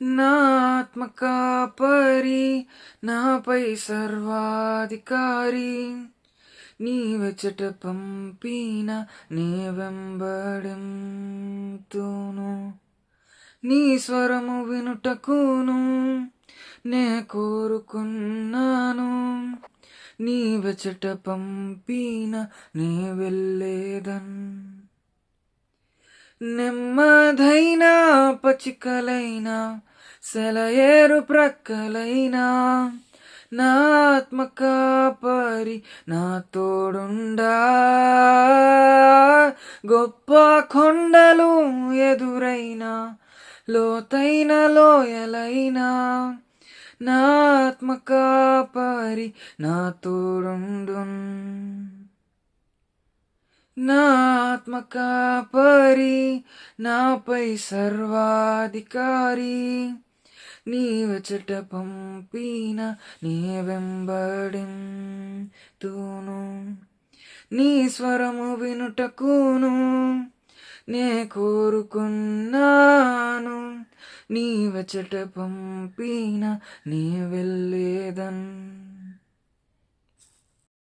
నా ఆత్మ కాపరి, నాపై సర్వాధికారి, నీవెచ్చట పంపిన నీ వెంబడింతును. నీ స్వరము వినుటకును నే కోరుకున్నాను, నీవెచ్చట పంపిన నే వెళ్ళేదన్. నెమ్మదైన పచ్చికలైన సెలయేరు ప్రక్కలైన నా ఆత్మ కాపరి నా తోడుండా. గొప్ప కొండలు ఎదురైనా, లోతైన లోయలైనా నా ఆత్మ కాపరి నా తోడుండున్. నా ఆత్మ కాపరి, నాపై సర్వాధికారి, నీవెచ్చట పంపిన నీ వెంబడింతును. నీ స్వరము వినుటకును నే కోరుకున్నాను, నీవెచ్చట పంపిన నీ వెళ్ళేదన్.